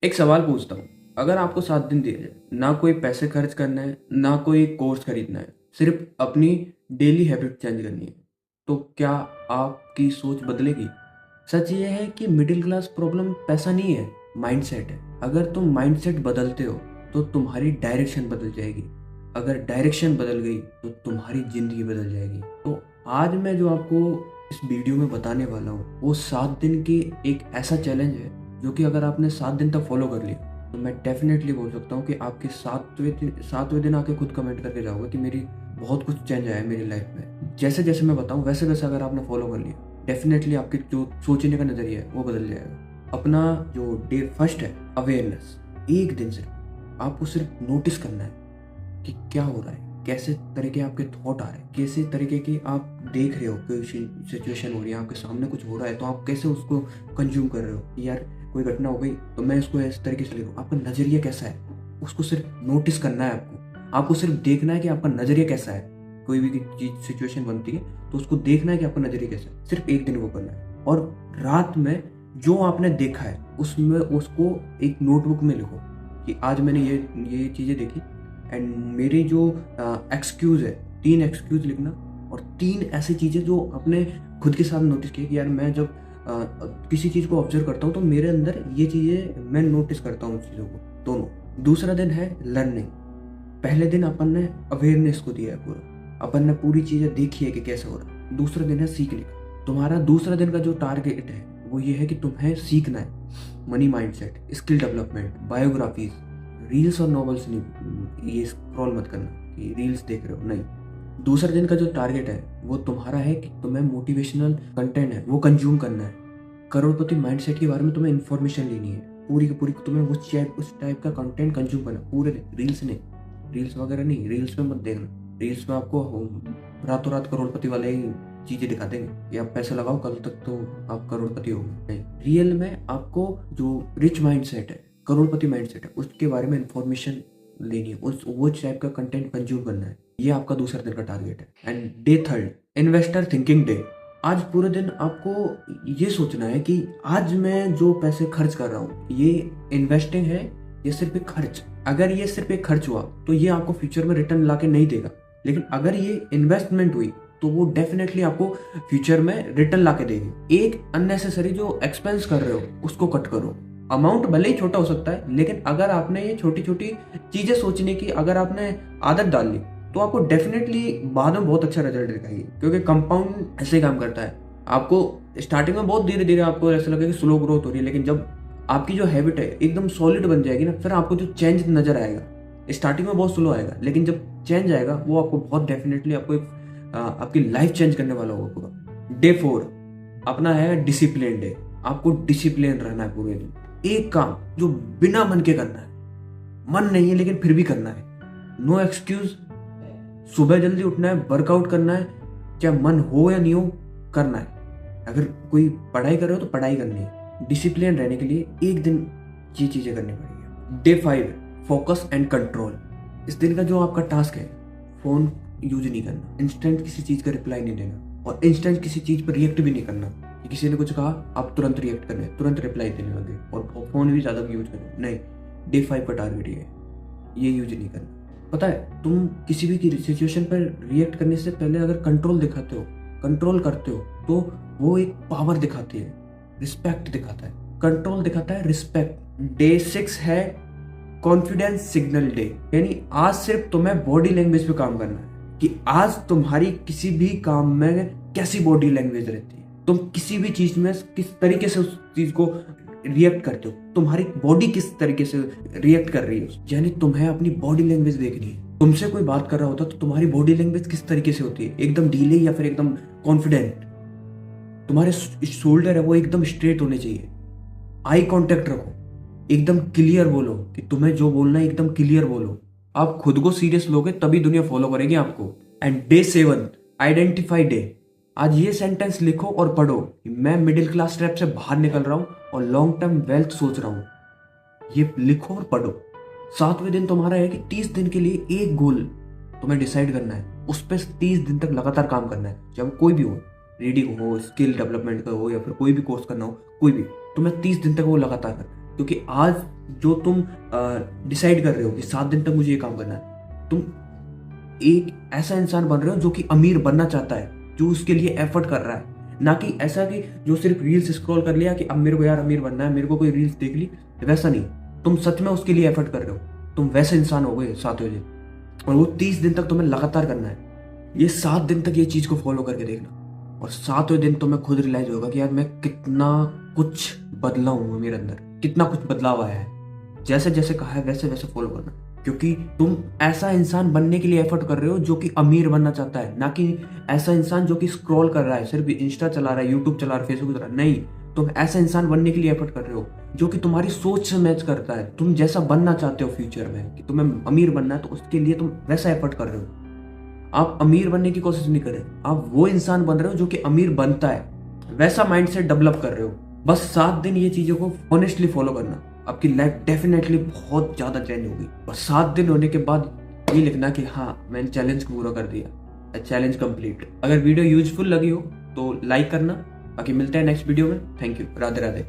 एक सवाल पूछता हूँ। अगर आपको 7 दिन दिए जाए, ना कोई पैसे खर्च करना है, ना कोई कोर्स खरीदना है, सिर्फ अपनी डेली हैबिट चेंज करनी है, तो क्या आपकी सोच बदलेगी? सच ये है कि मिडिल क्लास प्रॉब्लम पैसा नहीं है, माइंडसेट है। अगर तुम माइंडसेट बदलते हो तो तुम्हारी डायरेक्शन बदल जाएगी। अगर डायरेक्शन बदल गई तो तुम्हारी जिंदगी बदल जाएगी। तो आज मैं जो आपको इस वीडियो में बताने वाला हूँ वो 7 दिन की एक ऐसा चैलेंज है जो कि अगर आपने 7 दिन तक फॉलो कर लिया तो मैं डेफिनेटली बोल सकता हूँ कि आपके 7वें दिन आके खुद कमेंट करके जाओगे कि मेरी बहुत कुछ चेंज आया है मेरी लाइफ में। जैसे जैसे मैं बताऊँ वैसे वैसे अगर आपने फॉलो कर लिया, डेफिनेटली आपके जो सोचने का नजरिया है वो बदल जाएगा। अपना जो डे फर्स्ट है, अवेयरनेस। एक दिन सिर्फ आपको सिर्फ नोटिस करना है कि क्या हो रहा है, कैसे तरीके आपके थॉट आ रहे हैं, कैसे तरीके की आप देख रहे हो, कोई सिचुएशन हो रही है आपके सामने, कुछ हो रहा है तो आप कैसे उसको कंज्यूम कर रहे हो। यार कोई घटना हो गई तो मैं इसको इस तरीके से ले रहा हूँ, आपका नजरिया कैसा है उसको सिर्फ नोटिस करना है। आपको सिर्फ देखना है कि आपका नजरिया कैसा है। कोई भी चीज सिचुएशन बनती है तो उसको देखना है कि आपका नजरिया कैसा है। सिर्फ एक दिन वो करना है और रात में जो आपने देखा है उसमें उसको एक नोटबुक में लिखो कि आज मैंने ये चीजें देखी एंड मेरी जो एक्सक्यूज है, 3 एक्सक्यूज लिखना। और 3 ऐसी चीजें जो अपने खुद के साथ नोटिस किए कि यार मैं जब किसी चीज को ऑब्जर्व करता हूँ तो मेरे अंदर ये चीजें मैं नोटिस करता हूँ उस चीजों को, दोनों। दूसरा दिन है लर्निंग। पहले दिन अपन ने अवेयरनेस को दिया है पूरा, अपन ने पूरी चीजें देखी है कि कैसे हो रहा है। दूसरा दिन है सीखने का। तुम्हारा दूसरा दिन का जो टारगेट है वो ये है कि तुम्हें सीखना है money mindset, skill development, biographies. Reels और नॉवेल्स नहीं, ये स्क्रॉल मत करना कि रील्स देख रहे हो, नहीं। दूसरा दिन का जो टारगेट है वो तुम्हारा है कि तुम्हें मोटिवेशनल कंटेंट है वो कंज्यूम करना है। करोड़पति माइंडसेट के बारे में तुम्हें इन्फॉर्मेशन लेनी है पूरी की पूरी, तुम्हें उस टाइप का कंटेंट कंज्यूम करना पूरे दिन। रील्स नहीं, रील्स वगैरह नहीं, रील्स में मत देखना। रील्स में आपको रातों रात करोड़पति वाले ही चीजें दिखा देंगे कि आप पैसा लगाओ कल तक तो आप करोड़पति हो। नहीं, रियल में आपको जो रिच माइंडसेट है, करोड़पति माइंडसेट है, उसके बारे में इंफॉर्मेशन लेनी है, उस वो टाइप का कंटेंट कंज्यूम करना है। ये आपका दूसरा दिन का टारगेट है। And day third, investor thinking day. आज पूरे दिन आपको ये सोचना है कि आज मैं जो पैसे खर्च कर रहा हूँ ये इन्वेस्टिंग है, ये सिर्फ एक खर्च। अगर ये सिर्फ एक खर्च हुआ तो ये आपको फ्यूचर में रिटर्न लाके नहीं देगा, लेकिन अगर ये इन्वेस्टमेंट हुई तो वो डेफिनेटली आपको फ्यूचर में रिटर्न लाके देगी। एक अननेसेसरी जो एक्सपेंस कर रहे हो उसको कट करो। अमाउंट भले ही छोटा हो सकता है, लेकिन अगर आपने ये छोटी छोटी चीजें सोचने की अगर आपने आदत डाल ली तो आपको डेफिनेटली बाद में बहुत अच्छा रिजल्ट दिखाएगी, क्योंकि कंपाउंड ऐसे काम करता है। आपको स्टार्टिंग में बहुत धीरे धीरे आपको ऐसा लगेगा कि स्लो ग्रोथ हो रही है, लेकिन जब आपकी जो हैबिट है एकदम सॉलिड बन जाएगी ना, फिर आपको जो चेंज नजर आएगा। स्टार्टिंग में बहुत स्लो आएगा, लेकिन जब चेंज आएगा वो आपको बहुत डेफिनेटली आपको आपकी लाइफ चेंज करने वाला होगा पूरा। डे 4 अपना है डिसिप्लिन डे। आपको डिसिप्लिन रहना है पूरे दिन। एक काम जो बिना मन के करना है, मन नहीं है लेकिन फिर भी करना है, नो एक्सक्यूज। सुबह जल्दी उठना है, वर्कआउट करना है, चाहे मन हो या नहीं हो करना है। अगर कोई पढ़ाई कर रहे हो तो पढ़ाई करनी है। डिसिप्लिन रहने के लिए एक दिन ये चीजें करनी पड़ेगी। Day 5 focus and control. इस दिन का जो आपका टास्क है, फोन यूज नहीं करना, इंस्टेंट किसी चीज का रिप्लाई नहीं देना, और इंस्टेंट किसी चीज पर रिएक्ट भी नहीं करना कि किसी ने कुछ कहा आप तुरंत रिएक्ट करने, तुरंत रिप्लाई देने लगे और फोन भी ज्यादा यूज करना नहीं। डे 5 का टारगेट ये यूज नहीं करना। पता है, तुम किसी भी सिचुएशन पर रिएक्ट करने से पहले अगर कंट्रोल दिखाते हो, कंट्रोल करते हो, तो वो एक पावर दिखाती है, रिस्पेक्ट दिखाता है। कंट्रोल दिखाता है रिस्पेक्ट। डे 6 है कॉन्फिडेंस सिग्नल डे। यानी आज सिर्फ तुम्हें बॉडी लैंग्वेज पे काम करना है कि आज तुम्हारी किसी भी काम में कैसी बॉडी लैंग्वेज रहती है, तुम किसी भी चीज में किस तरीके से उस चीज को रिएक्ट करते हो, तुम्हारी बॉडी किस तरीके से रिएक्ट कर रही है। यानी तुम्हें अपनी बॉडी लैंग्वेज देखनी है। तुमसे कोई बात कर रहा होता तो तुम्हारी बॉडी लैंग्वेज किस तरीके से होती है, एकदम ढीले या फिर एकदम कॉन्फिडेंट। तुम्हारे शोल्डर है वो एकदम स्ट्रेट होने चाहिए। आई कांटेक्ट रखो, एकदम क्लियर बोलो कि तुम्हें जो बोलना है एकदम क्लियर बोलो। आप खुद को सीरियस लोगे तभी दुनिया फॉलो करेगी आपको। And day 7 identify day. आज ये सेंटेंस लिखो और पढ़ो कि मैं मिडिल क्लास ट्रैप से बाहर निकल रहा हूं और लॉन्ग टर्म वेल्थ सोच रहा हूं। ये लिखो और पढ़ो। 7वें दिन तुम्हारा है कि 30 दिन के लिए एक गोल तुम्हें डिसाइड करना है, उस पर 30 दिन तक लगातार काम करना है। जब कोई भी हो, रीडिंग हो, स्किल डेवलपमेंट का हो, या फिर कोई भी कोर्स करना हो, कोई भी, तुम्हें 30 दिन तक वो लगातार करना है। क्योंकि आज जो तुम डिसाइड कर रहे हो कि 7 दिन तक मुझे ये काम करना है, तुम एक ऐसा इंसान बन रहे हो जो कि अमीर बनना चाहता है, जो उसके लिए एफर्ट कर रहा है, ना कि ऐसा कि जो सिर्फ रील्स स्क्रॉल कर लिया कि अब मेरे को यार अमीर बनना है, मेरे को कोई रील्स देख ली, वैसा नहीं। तुम सच में उसके लिए एफर्ट कर रहे हो, तुम वैसे इंसान हो गए 7वें दिन, और वो 30 दिन तक तुम्हें लगातार करना है। ये 7 दिन तक ये चीज को फॉलो करके देखना, और 7वें दिन तुम्हें खुद रियलाइज होगा कि यार मैं कितना कुछ बदला हूं, मेरे अंदर कितना कुछ बदलाव आया है। जैसे जैसे कहा है वैसे वैसे फॉलो करना, क्योंकि तुम ऐसा इंसान बनने के लिए एफर्ट कर रहे हो जो कि अमीर बनना चाहता है, ना कि ऐसा इंसान जो कि स्क्रॉल कर रहा है, सिर्फ इंस्टा चला रहा है, यूट्यूब चला रहा है, फेसबुक चला रहा है। नहीं, तुम ऐसा इंसान बनने के लिए एफर्ट कर रहे हो जो कि तुम्हारी सोच से मैच करता है, तुम जैसा बनना चाहते हो फ्यूचर में, कि तुम्हें अमीर बनना है, तो उसके लिए तुम वैसा एफर्ट कर रहे हो। आप अमीर बनने की कोशिश नहीं कर रहे, आप वो इंसान बन रहे हो जो कि अमीर बनता है, वैसा माइंडसेट डेवलप कर रहे हो। बस 7 दिन ये चीजों को ऑनेस्टली फॉलो करना, आपकी लाइफ डेफिनेटली बहुत ज्यादा चेंज होगी। और 7 दिन होने के बाद ये लिखना कि हाँ, मैंने चैलेंज को पूरा कर दिया, चैलेंज कंप्लीट। अगर वीडियो यूजफुल लगी हो तो लाइक करना। बाकी मिलते हैं नेक्स्ट वीडियो में। Thank you. राधे राधे।